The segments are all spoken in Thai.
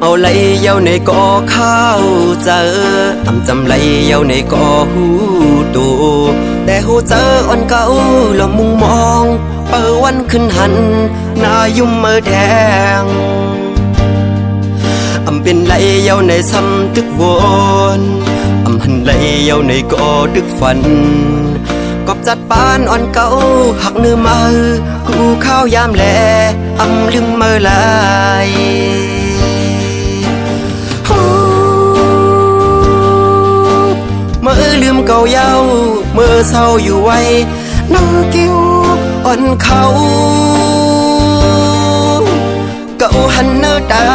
เอาไหลเย้าในก่อข้าวเจอจำไหลเย้าในก่อหูตูแต่หูเจออ่อนเก่าแล้วมุงมองเปิดวันขึ้นหันหน้ายุ่มมือแดงเป็นไหลเย้าในซ้ำตึกวนหันไหลเย้าในก่อตึกฝันกอบจัดปานอ่อนเก่าหักเนื้อมือกูข้าวยามแลลืมมือลายมื่อลืมเก่าเย้าเมื่อเศร้าอยู่ไว้น้ากิ้วอ่อนเขาเก่าหันเนื้อตา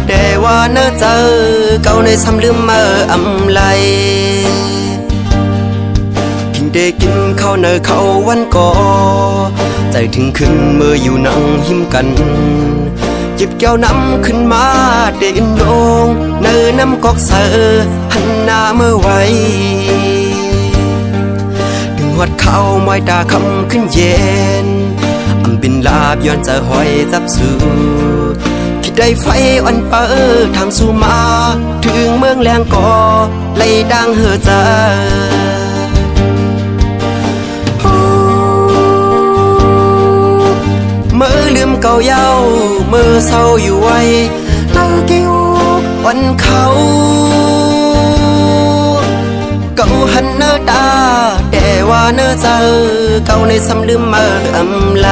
แต่ว่าเนื้อเจอเก่าในซ้ำลืมเมื่อไหลกินได้กินข้าวเนื้อเขาวันก่อใจถึงขึ้นเมื่ออยู่นั่งหิมกันหยิบแก้วน้ำขึ้นมาเดินลงเนื้อน้ำกอกเสือหันหน้าเมื่อไว้ดึงหัดเข้าไม้ตาคำขึ้นเย็นบินลาบย้อนจะหอยจับสู่คิดได้ไฟอ่อนเปิดทางสู่มาถึงเมืองแรงก่อไล่ดังเหือใจเมื่อลืมเก่าเย้าเมื่อเศร้าอยู่ไว้น้ากิ้วอ่อนเขาเก่าหันเนื้อตาแต่ว่าเนื้อเจอเก่าในซ้ำลืมเมื่อไหล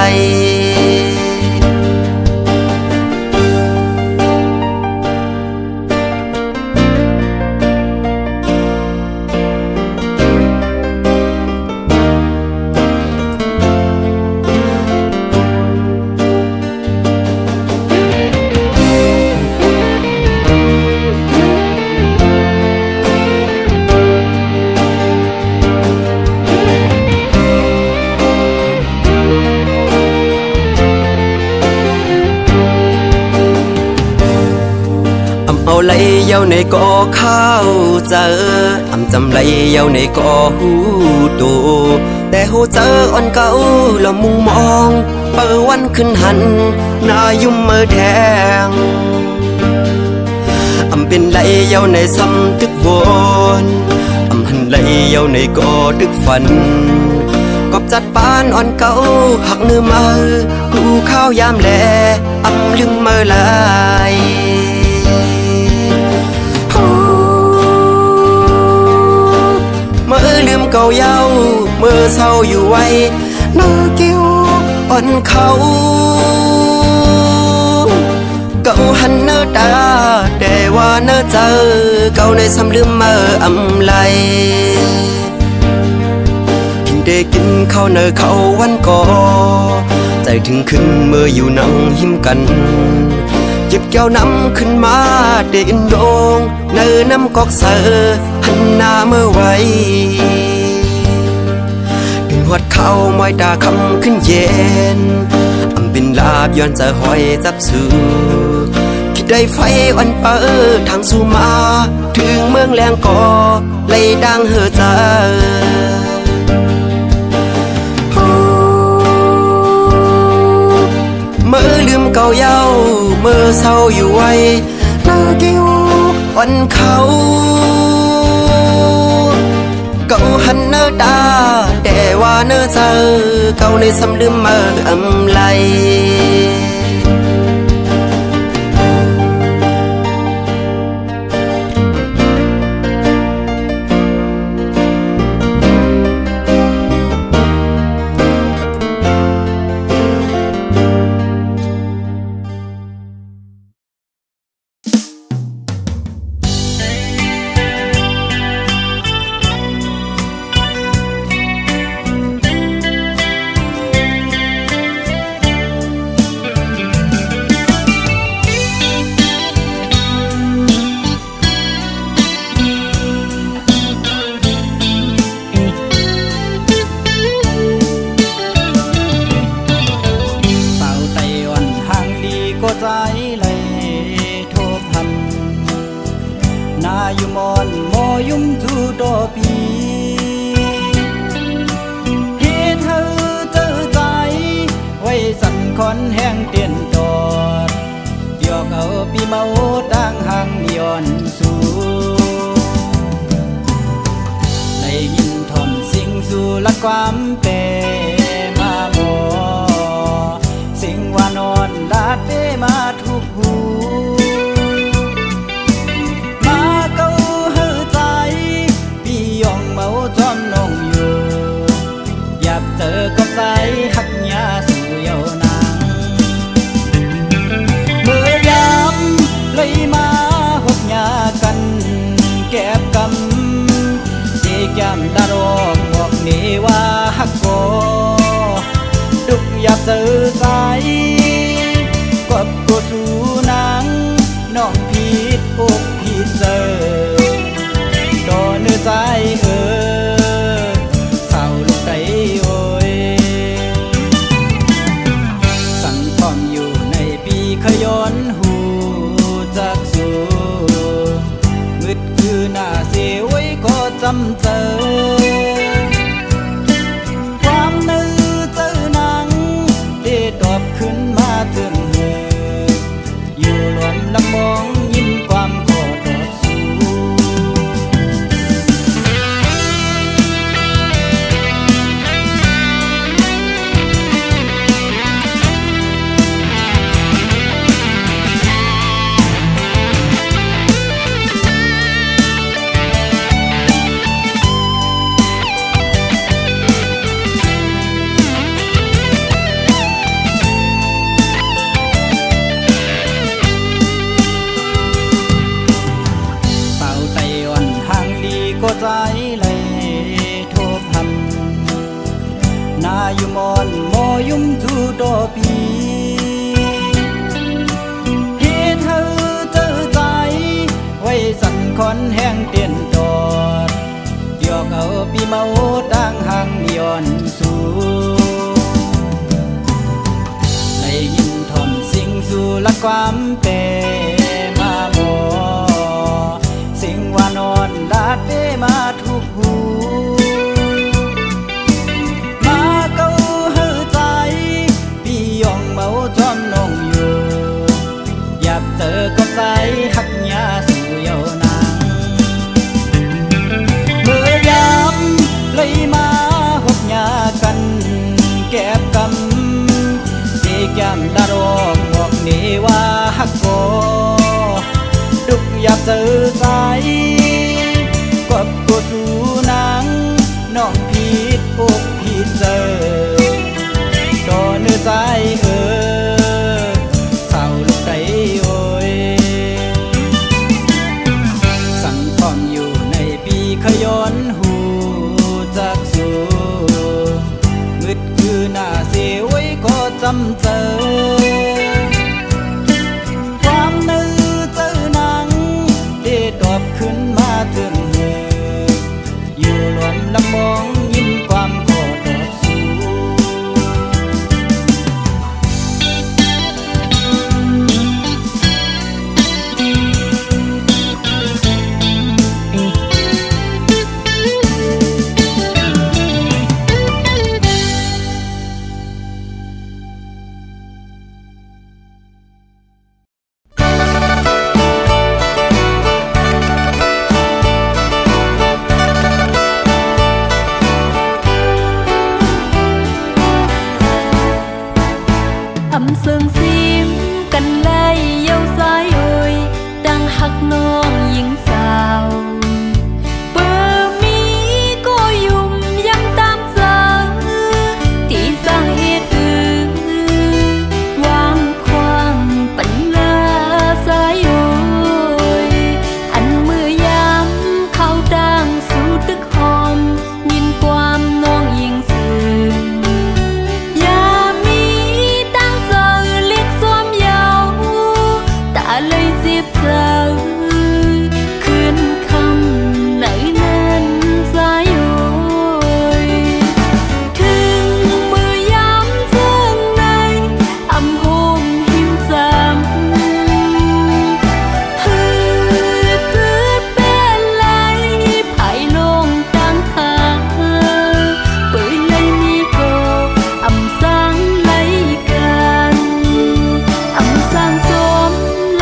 เอาไหลเย้าในก่อข้าวเจอจำไหลเย้าในก่อหูตูแต่หูเจออ่อนเก่าแล้วมุงมองเปิดวันขึ้นหันหน้ายุ่มมือแดงเป็นไหลเย้าในซ้ำตึกวนหันไหลเย้าในก่อตึกฝันกอบจัดปานอ่อนเก่าหักเนื้อมือกูข้าวยามแลลืมมือลายเมื่อลืมเก่าเย้าเมื่อเศร้าอยู่ไว้น้ากิ้วอ่อนเขาเก่าหันเนื้อตาแต่ว่าเนื้อเจอเก่าในซ้ำลืมเมื่อไหลกินได้กินข้าวเนื้อเขาวันก่อใจถึงขึ้นเมื่ออยู่นั่งหิมกันหยิบแก้วน้ำขึ้นมาเดินลงเนื้อน้ำกอกเสือหันหน้าเมื่อไว้ดึงหัดเข้าไม้ตาคำขึ้นเย็นบินลาบย้อนจะหอยจับสู่คิดได้ไฟอ่อนเปิดทางสู่มาถึงเมืองแรงก่อไล่ดังเหือใจเมื่อลืมเก่าเย้าเมื่อเศร้าอยู่ไว้น้ากิ้วอ่อนเขาเก่าหันเนื้อตาแต่ว่าเนื้อเจอเก่าในซ้ำลืมเมื่อไหลอยู่มอนมอยุ่มจูดอปีเฮ็ดเธอเจอใจไว้สั่นคอนแห้งเตียนตอดเกี่ยวก เอาปีเมาดังห่างย้อนสู่ได้ยินทอมสิ่งสู่ละความเป็นมาหมอสิ่งว่านอนลาดเปมาทุกหูมาเก้าเฮอใจพี่ยองเมาจอมน้องอยู่อยากเจอกับใจหักยาสู่เยาวนางเมื่อยามเลยมาหกยากันแก็บกำเจแก้มดารอกบอกนี่ว่าหักโกดุกอยากเจอใจกบกูสู่นางน้องผิดอกผิดเจอโดนเนื้อใจเศร้าลูกไก่โอยสั่งทอมอยู่ในปีขย้อนหูจากสู่มืดคือหน้าเสียไว้ก็จำเจอความนึกเจอหนังได้ตอบขึ้นมาถึงหูอยู่รวมลำมองยิ้มความขอตอบสู่ก็ใจเลยโทบหันนาอยู่มอนมอยุ่มจูดอปีเฮ็ดเธอเจอใจไว้สั่นคอนแห้งเตียนตอดเกี่ยวเอาปีเมาดังห่างย้อนสู่ได้ยินทอมสิ่งสู่ละความเป็นมาหมอสิ่งว่านอนลาดเปมาทุกหูมาเก้าเฮอใจพี่ยองเมาจอมน้องอยู่อยากเจอกับใจหักยาสู่เยาวนางเมื่อยามเลยมาหกยากันแก็บกำเจแก้มดารอกบอกนี่ว่าหักโกดุกอยากเจอใจกบกูสู่นางน้องผิดอกผิดเจอโดนเนื้อใจเศร้าลูกไก่โอยสั่งทอมอยู่ในปีขย้อนหูจากสู่มืดคือหน้าเสียไว้ก็จำเจอความนึกเจอหนังได้ตอบขึ้นมาถึงหูอยู่รวมลำมองยิ้มความขอตอบสู่ ไ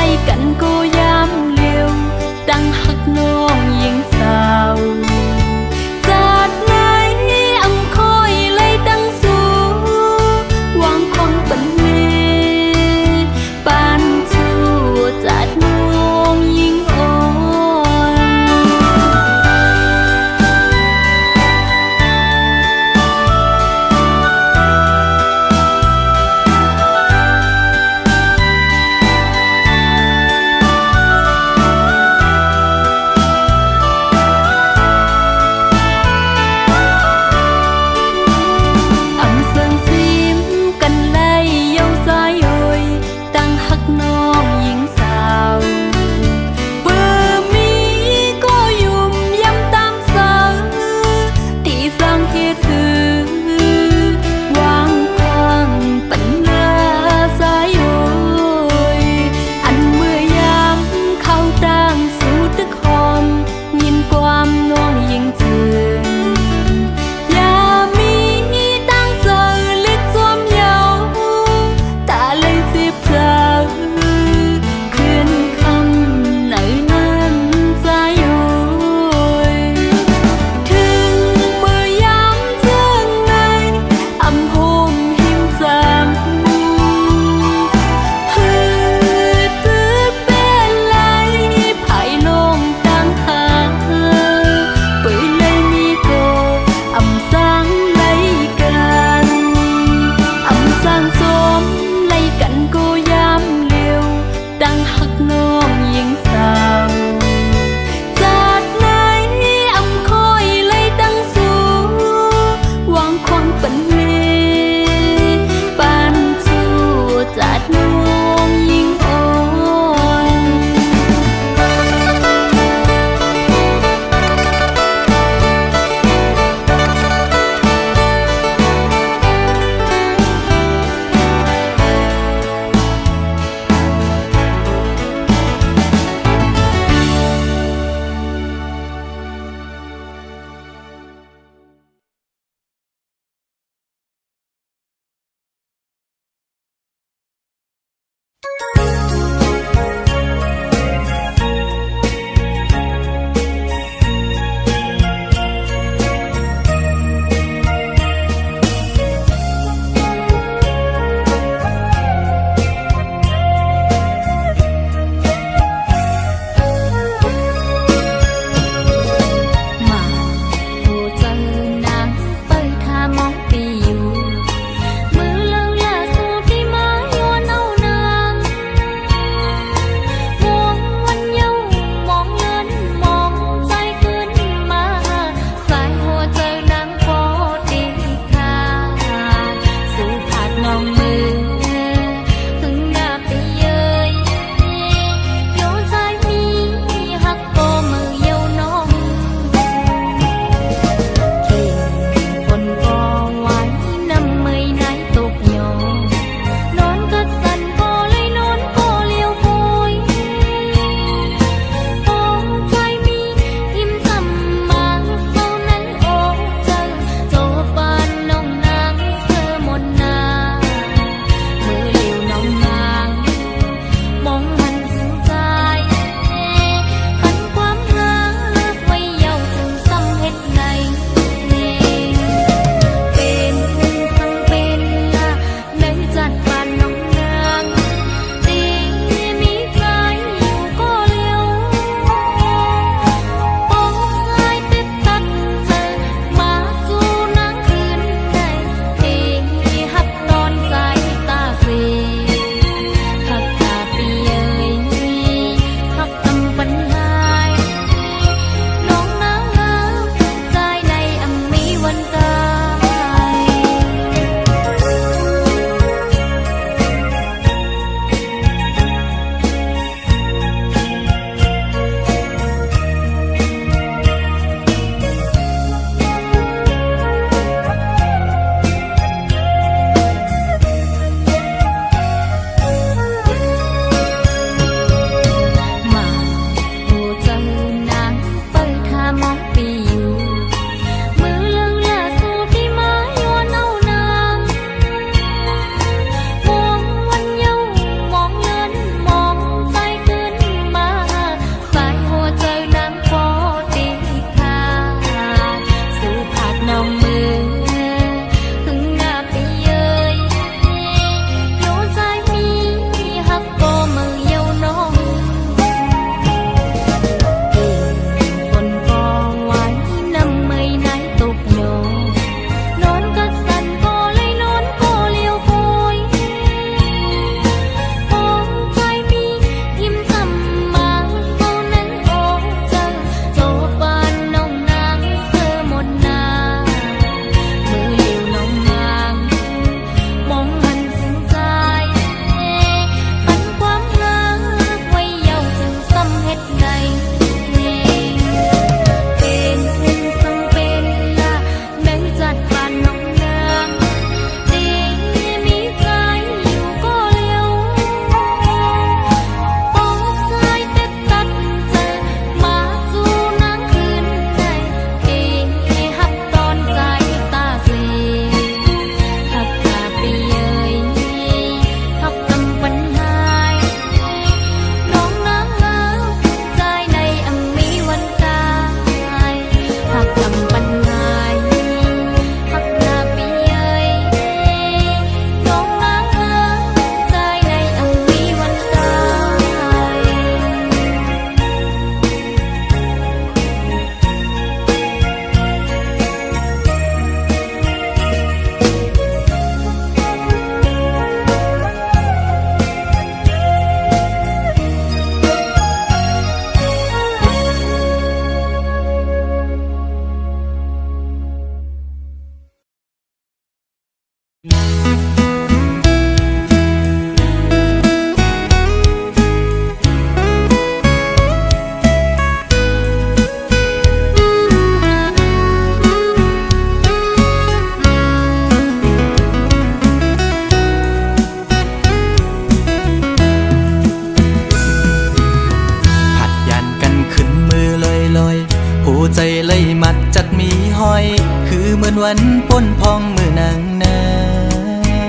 นวันปนพองมือนางนา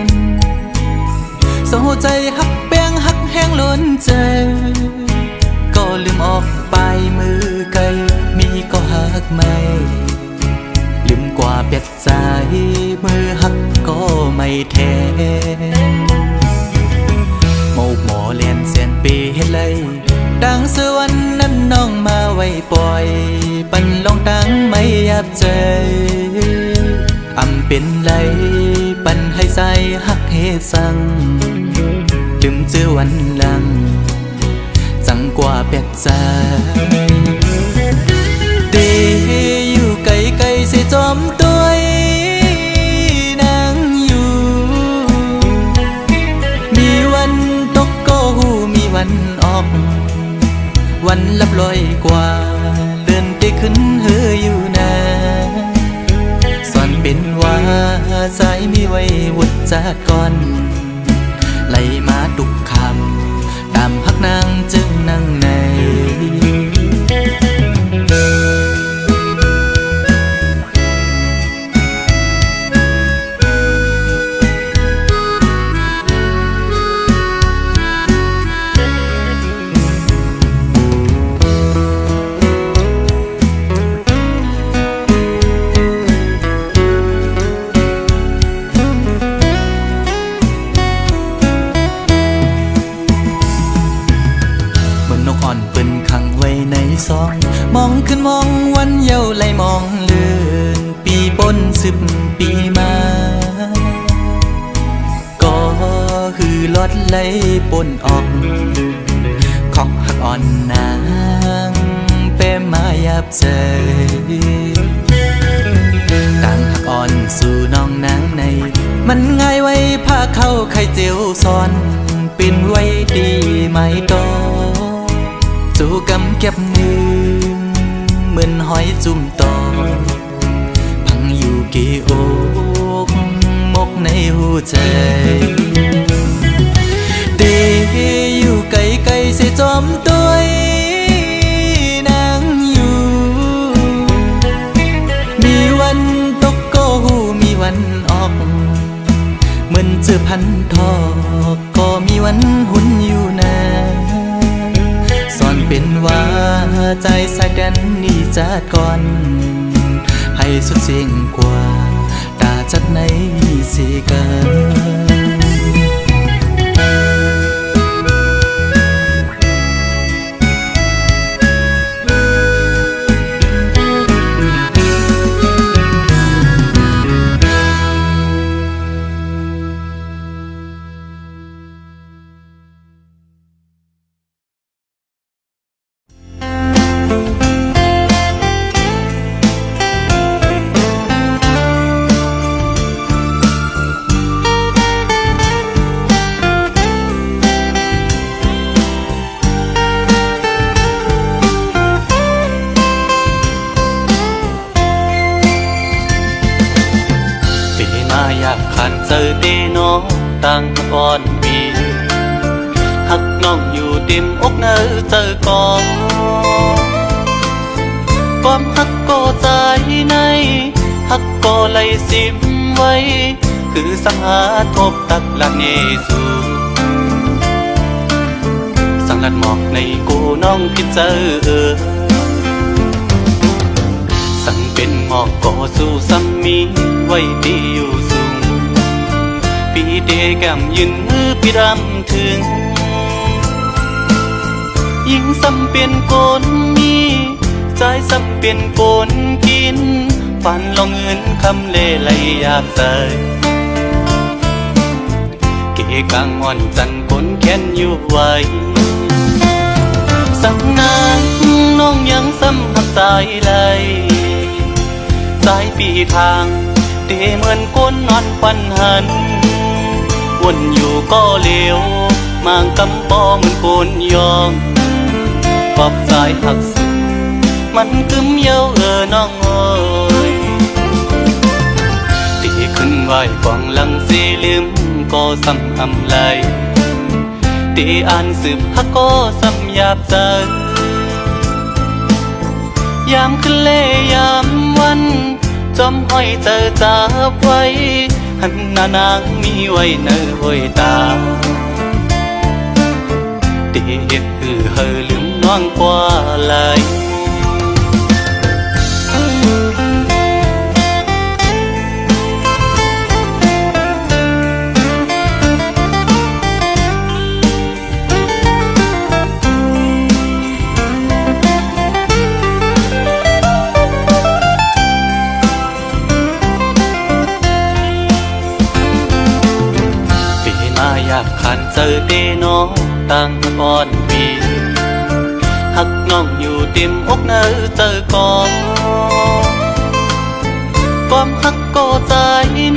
นเศร้าใจหักแป้งหักแห้งล้นใจก็ลืมออกไปมือไกลมีก็หักไม่ลืมกว่าเป็ดใจมือหักก็ไม่แทนหมกหมอเลียนเสียนปีเฮ็ดเลยดังสวรรค์นั้นน้องมาไว้ปล่อยปันลองดังไม่ยับใจอำเป็นไรปันให้ใส่หักเฮสังลืมเจอวันหลังจังกว่าเป็ดใจเดอยู่ไกลไกลเสียจอมตัวนางอยู่มีวันตกก็หูมีวันออกวันลับลอยกว่าเลื่อนไปขึ้นเฮออยู่นาสอนเป็นว่าสายมีไว้วุดจากก่อนไหลมาตุกคำตามพักนางจึงนั่งในซองมองขึ้นมองวันเยาว์ไหลมองเลื่อนปีปน10 ปีมาก็คือลดไหลปนออกขอกหักอ่อนนางเป้มายับใจต่างหักอ่อนสู่น้องนางในมันง่ายไว้ผ้าเข้าไข่เจียวซ้อนเป็นไว้ดีไหมตอจูกำเก็บมือเหมือนหอยจุ่มตอพังอยู่กี่อกมกในหัวใจเดอยู่ไกลไกลเสียจอมตัวนางอยู่มีวันตกก็หูมีวันออกเหมือนเจอพันทอกก็มีวันหุ่นอยู่นาสอนเป็นว่าใจสายแดนนี่จัดก่อนให้สุดเสียงกว่าตาจัดในสีกันขันเจอเดน้องต่างก่อนปีหักน้องอยู่เต็มอกเนอเจอก่อนความหักก็ใจในหักก็ไหลซิมไว้คือสังหาทบตักหลักเนสูสังลัดหมอกในกูน้องพิเจอสั่งเป็นหมอกก็สู้ซ้ำมีไว้ดีอยู่สูงปีเดแก้มยืนมือพี่รำถึงยิ่งซ้ำเป็นโกนมีใจซ้ำเป็นโกนกินฝันลองเงินคำเล่ไหลอยากใส่เกกางอ่อนจันคนแค้นอยู่ไว้สังนางน้องยังซ้ำหักสายไหลสายปีทางเตเหมือนก้นนอนควันหันวนอยู่ก็เลวมางกำปอเหมือนโกนยองปอบสายหักสุดมันกึมเย้าน้องเอ้ยตีขึ้นไหวกองหลังเสียลืมก็ซ้ำอำไรตีอ่านสืบฮักก็ซ้ำหยาบใจยามขึ้นเล่ยามวัน จำห้อยเจอจับไว้หันหน้านางมีไว้ในห้อยตาเด็กคือเฮอลืมน้องกว่าไหลอยากขันเจอเดน้องตั้งก่อนปีหักน้องอยู่เต็มอกเนอเจอก่อนความหักก็ใจ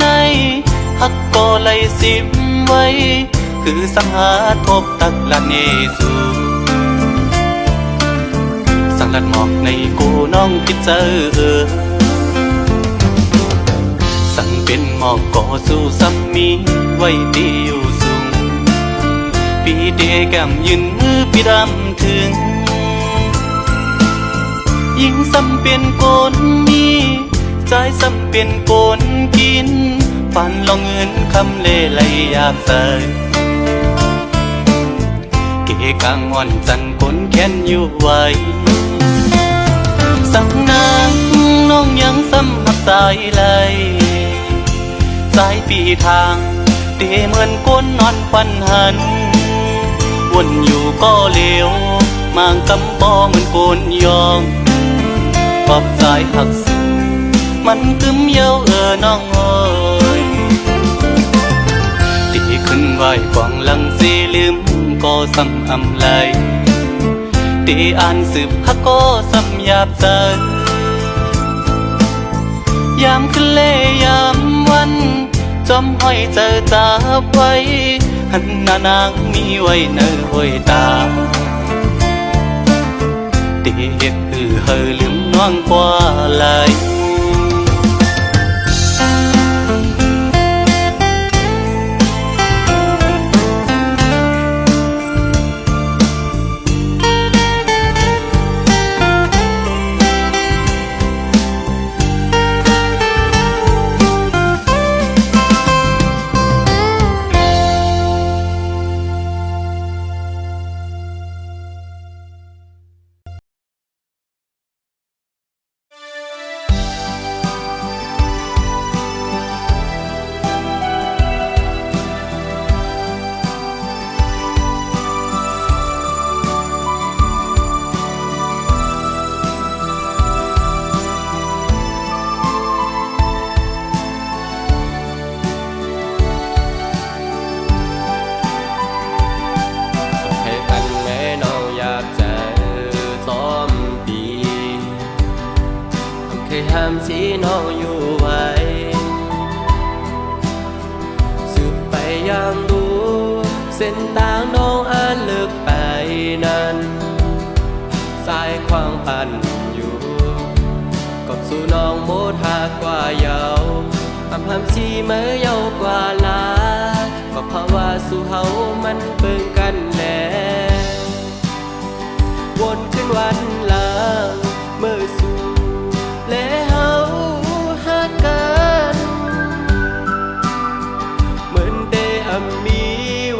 ในหักก็ไหลสิบไว้คือสังหาทบตักละเนสูสังลัดหมอกในกูน้องคิดเจอสั่งเป็นหมอกก่อสู้ซ้ำมีไว้ดีอยู่สูงปีเดแก้มยืนมือปีดำถึงยิ่งซ้ำเป็นโกนมีใจซ้ำเป็นโกนกินฝันลองเงินคำเล่ไหลอยากใส่เกกางอ่อนจันคนแค้นอยู่ไว้สั่งนางน้องยังซ้ำหักสายไหลสายปีทางเตเหมือนก้นนอนฟันหันวนอยู่ก็เลี้ยวมางกำปอเหมือนโกนยองปอบสายหักสูมันกึมเย้าน้องเอ้ยตีขึ้นไหวกวางหลังสีลืมก็ซ้ำอำไหลตีอ่านสืบฮักก็ซ้ำหยาบใจยามคืนเล่ยามวันจำห้อยเจอจับไว้หันหน้านางมีไว้ในห้อยตาเด็กคือเฮอลืมน้องกว่าไหลห้ามสีน้องอยู่ไว้สืบไปยังดูเส้นทางน้องอ่านเลิกไปนั้นสายควางปั่นอยู่กบสู่น้องโมดหากกว่าเยาห้ามสีเมื่อเยาวกว่าลาก็เพราะว่าสู่เฮามันเบิ่งกันแน่วนขึ้นวันหลังเมื่อสู่และเฮาหักกันเหมือนได้มี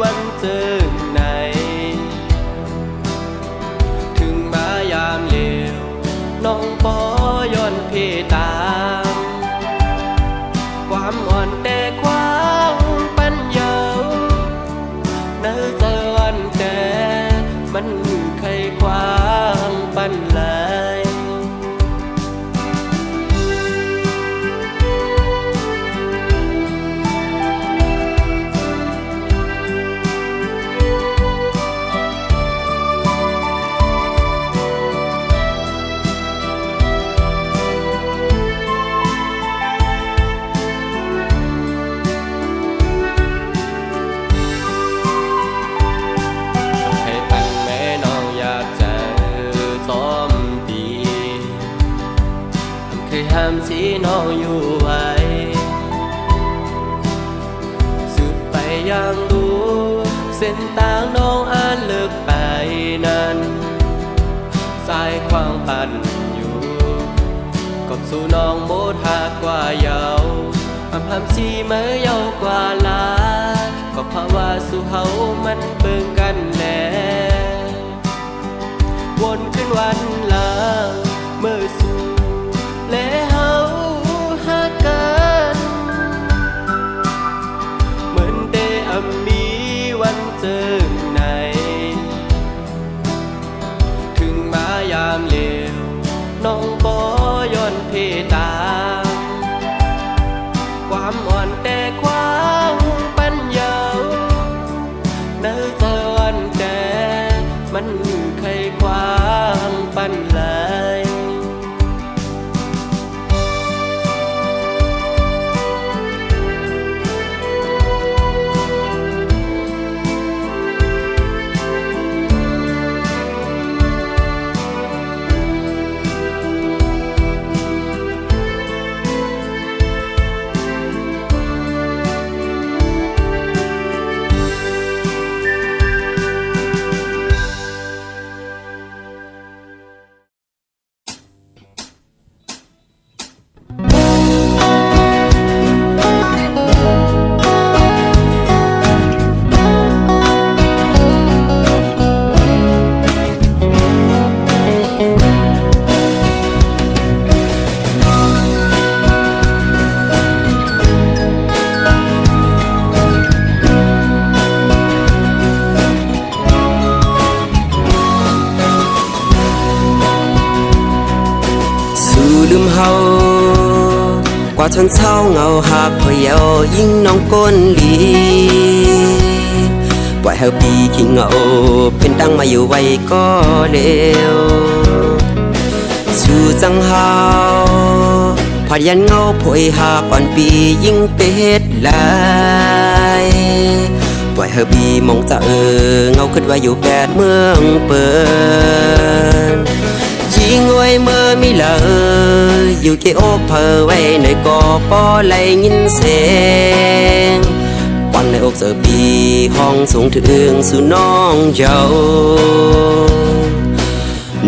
วันเจอไหนถึงมายามเลวน้องปอย้อนเพตามความอ่อนแต่ความปัญญาเนื้อเจอวันแต่มันเคยความปันไหลห้ามสีน้องอยู่ไว้สืบไปยังดูเส้นทางน้องอ่านเลิกไปนั้นสายควางปั่นอยู่กบสู่น้องโมดหากกว่า ยาวอำหำชีเมื่อยาวกว่าลาก็เพราะว่าสู่เฮามันเบิ่งกันแน่วนขึ้นวันลาเมื่อสู่และเฮาหักกันเหมือนได้มีวันเจอไหนถึงมายามเลวน้องบ่ย้อนเพตามความอ่อนแต่ความปัญญาเนื้อเจอวันแต่มันเคยความปันไหลลืมเฮากว่าชนเศร้าเงาหักพอเยายิ่งน้องก้นลีปล่อยเฮาปีขี้เงาเป็นดังมาอยู่ไว้ก็เร็วสู่จังเฮาพายันเงาพวยหักอ่อนปียิ่งเป็ดลายปล่อยเฮาปีมองจะเงาคิดว่าอยู่แปดเมืองเปิดยิงไว้เมื่อมีเลยอยู่เกี่ยวเพอไว้ในกอปอไหลยินเสียงวันในอกเจอปีห้องสูงถึงสู่น้องเจ้า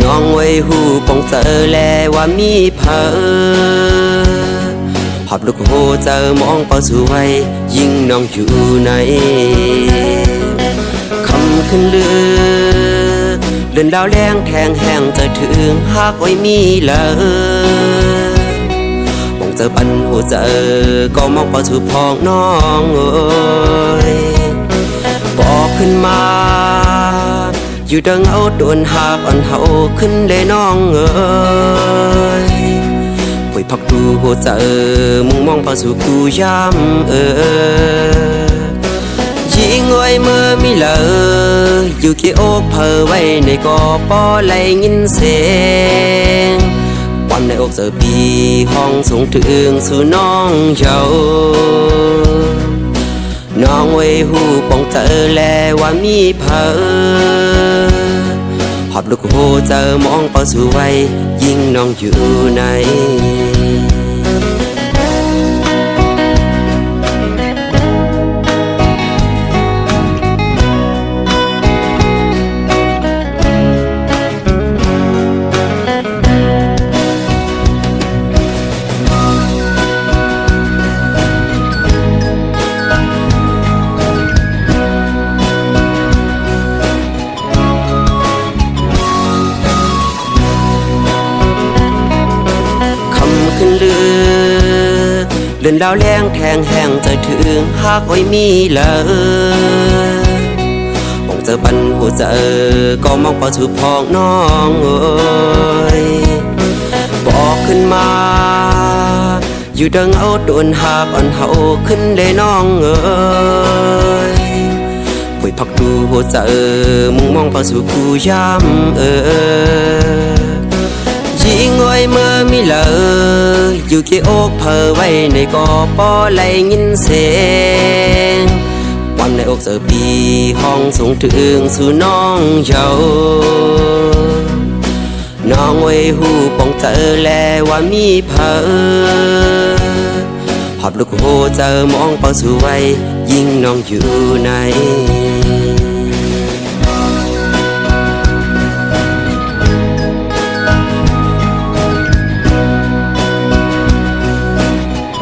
น้องไว้หูปองเจอแลว่ามีเพอหอบลูกโหเจอมองเป่าสู่ไว้ยิ่งน้องอยู่ในคำขึ้นเลือเดินดาวแรงแทงแห้งจะถึงหักไว้มีเลยมองเจอปันหัวเจอก็มองเป่าสู่พองน้องเอ้ยบอกขึ้นมาอยู่ดังเอาโดนหักอ่อนเฮาขึ้นเลยน้องเอ้ยคุยพักดูหัวเจอมึงมองเป่าสู่กูย้ำยิงไว้เมื่อมีเลยอยู่ที่อกเพอไว้ในกอปอไหลยินเสียงวันในอกเจอปีห้องสูงถึงสู่น้องเจ้าน้องไว้หูปองเจอแลว่ามีเพอหอบลูกโหเจอมองเป่าสู่ไว้ยิ่งน้องอยู่ในเดินดาวแรงแทงแห้งจะถึงหักไว้มีเลยมองเจอปันหัวเจอก็มองเป่าสู่พองน้องเอ้ยบอกขึ้นมาอยู่ดังเอาโดนหักอ่อนเฮาขึ้นเลยน้องเอ้ยคุยพักดูหัวเจอมึงมองเป่าสู่กูย้ำยิงไว้เมื่อมีเลยอยู่เกี่ยวอกเพอไว้ในกอปอไหลยินเสียงวันในอกเจอปีห้องสูงถึงสู่น้องเจ้าน้องไว้หูปองเจอแลว่ามีเพอหอบลูกโหเจอมองเป่าสู่ไว้ยิ่งน้องอยู่ใน ค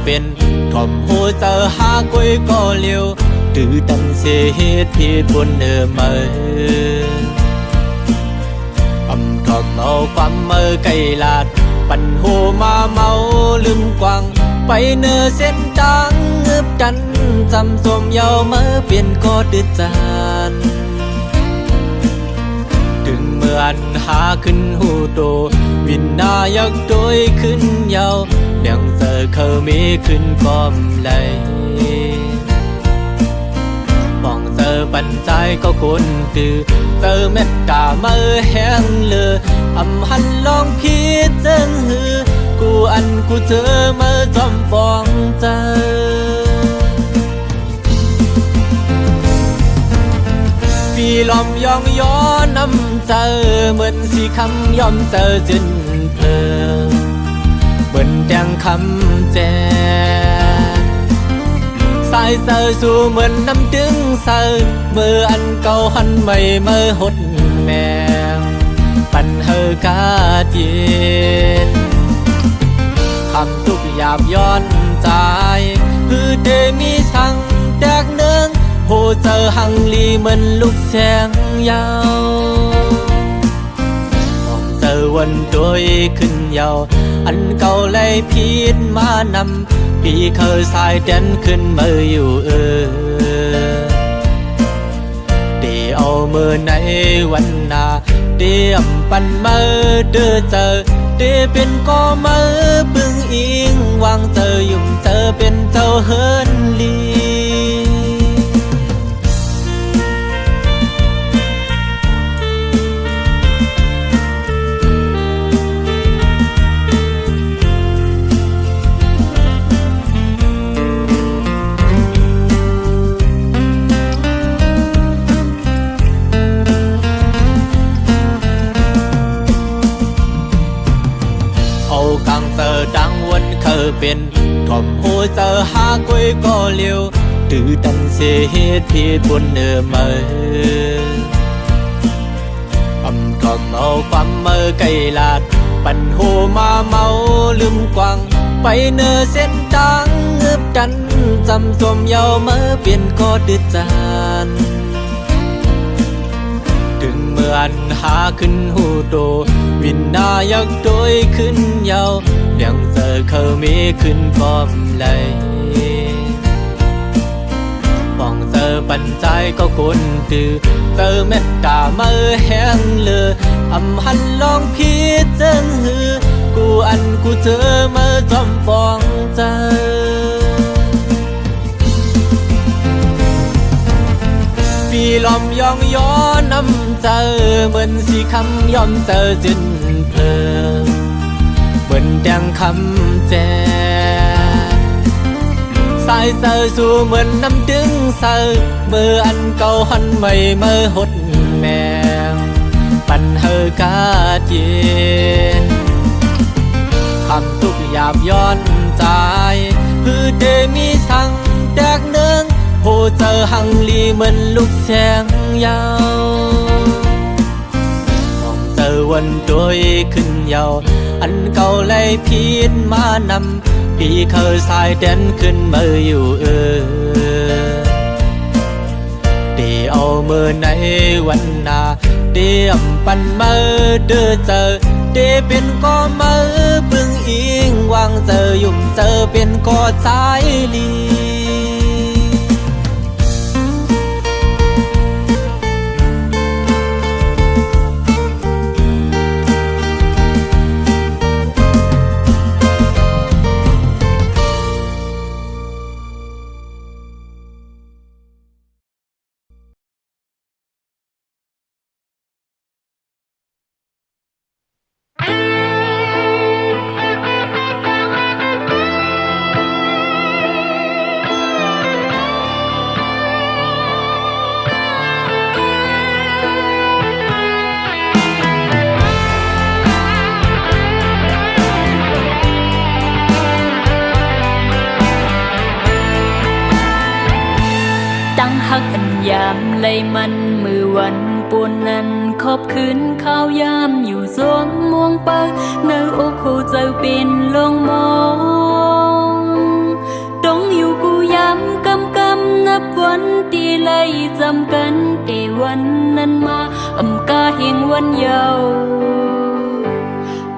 เป็นถ่อมหัวเจอหากุยก็เลียวตื้อตันเสียเหตุผิดบนเมื่อทอมเอาความเมื่อไกลลาดปั่นหูมาเมาลืมกวางไปเนื้อเส้นจางเงือบจันจำสมเยาเมื่อเปลี่ยนก็ดืดจานถึงเมื่อนหาขึ้นหูโตวินนายักโดยขึ้นเยาเลี้ยงเจอเขามีขึ้นกอมไหลมองเจอปันใจก็คนตือเจอเม็ดตาเมื่อแห้งเลือหันลองพิจารณากูกูเจอเมื่อจอมปองเจอปีลอมยองย้อนน้ำเจอเหมือนสีคำย่อมเจอจินเพลเหมือนแดงคำแจสายเสือสู่เหมือนน้ำดึงเสือเมื่ออันเก่าหันใหม่เมื่อหดแมงปันเฮอกาเย็นคำทุกหยาบย้อนใจคือเดมีสั่งแตกเนืองโหเจอหังลีเหมือนลูกแสงยาวมองเจอวันโดยขึ้นยาวอันเก่าเลยพิษมานำปีเคยสายเด่นขึ้นมืออยู่เดี๋ยวเอามือในวันนาเดี๋ยวปันมือเดือเจอเดี๋ยวเป็นก็มือปึงอิงวางเจอยุ่งเจอเป็นเจ้าเฮินลีกังเจอดังวันเคยเป็นถ่อมหัวเจอหากุยก็เลียวตื้อตันเสียเหตุผิดบนเมื่อถ่อมเอาความเมื่อไกลลาดปั่นหูมาเมาลืมกวางไปเนื้อเส้นจางเงือบจันจำสมเยาเมื่อเปลี่ยนก็ดืดจานถึงเมื่อนหาขึ้นหูโตวินนายักโดยขึ้นเยาเลี้ยงเจอเขามีขึ้นกอมไหลมองเจอปันใจก็คนตือเจอเม็ดตาเมื่อแห้งเลือหันลองพิจารณากูเจอเมื่อจอมปองเจอปีลอมยองย้อนน้ำเจอเหมือนสีคำย่อมเจอจินเพลเหมือนแดงคำแจสายเสือสู่เหมือนน้ำดึงเสือเมื่ออันเก่าหันใหม่เมื่อหดแมงปันเฮอกาเย็นคำทุกหยาบย้อนใจคือเดมีสั่งแตกเนืองโหเจอหังลีเหมือนลูกแสงยาวมองเจอวันโดยขึ้นยาวอันเก่าเลยพิษมานำปีเคยสายเด่นขึ้นมืออยู่เดี๋ยวเอามือในวันนาเดี๋ยวปันมือเดือเจอเดี๋ยวเป็นก็มือปึงอิงวางเจอยุ่มเจอเป็นก็สายลี ยามไล่มันมือวันปวนนั้นขอบคืนข้าวยามอยู่สวงม่วงปักเนื้ออกหูเจ้าเป็นลงมอง ำกันแต่วันนั้นมากาเฮงวันเยาว์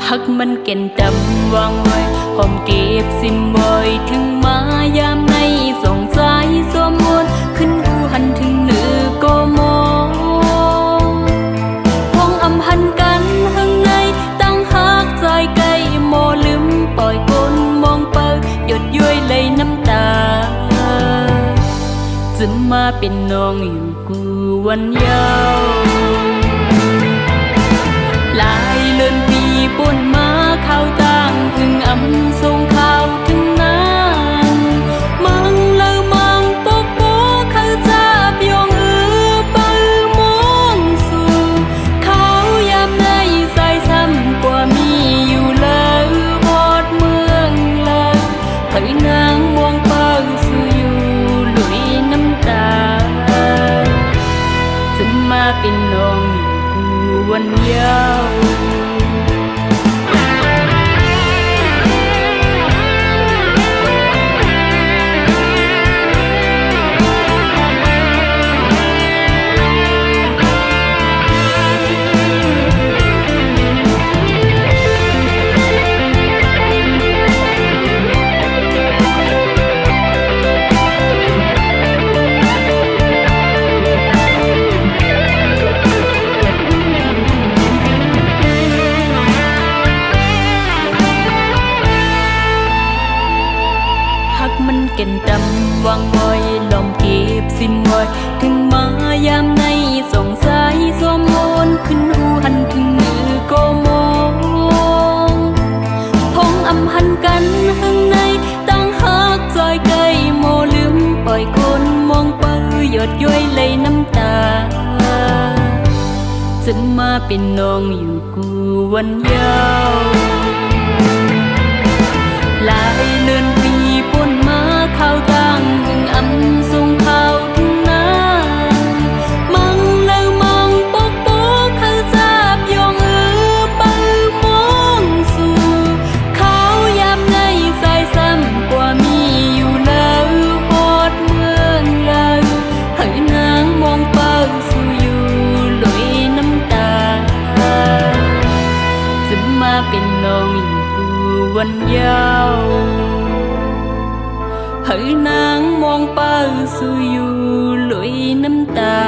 หักมันเก่นจำวางไว้หอมเก็บซิมไว้ถึงมายามในส่งใจสวมมนขึ้นหูหันถึงเหนือก็มองพองอำหันกันข้างในตั้งหักใจไกลโมลืมปล่อยกลมองเปิดหยดย้อยเลยน้ำตาจะมาเป็นน้องอยู่กูวันยาวหลายเลือนปีป่นมาเข้าต่างถึงอำทรงข่าวถึงนั้นมังเลอมังปกโปเขาจับยองปือมองสู่เขายามในใส่ซ้ำกว่ามีอยู่เลยพอดเมืองเลยเผยนางมองเปิงสู่อยู่หลุยน้ำตาจะมาเป็นน้องอยู่กูวันยาวมันเก่นดำวางไว้ลมเก็บสิ้นไว้ถึงมายามในส่งสายสวมมนขึ้นหูหันถึงมือก็มองพงอำหันกันข้างในตั้งหักจอยไกลโมลืมปล่อยคนมองเปื้อหยดย้อยเลยน้ำตาจะมาเป็นน้องอยู่กูวันยาวหลายเลือนปีป่นมาเข้าต่างหึงอำทรงข่าวถึงนั้นมังเลอมังปกโปเขาจับยองปือมองสู่เขายามในใส่ซ้ำกว่ามีอยู่แล้วพอดเมืองเลยให้นางมองเปิงสู่อยู่หลุยน้ำตาจะมาเป็นน้องอยู่กูวันยาวให้นางมองเปิงสู่อยู่หลุยน้ำตา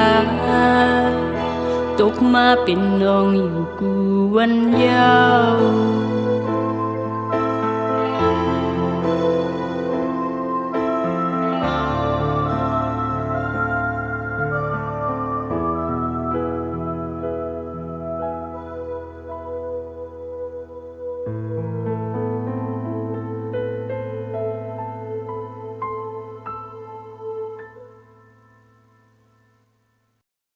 ตกมาเป็นน้องอยู่กูวันยาว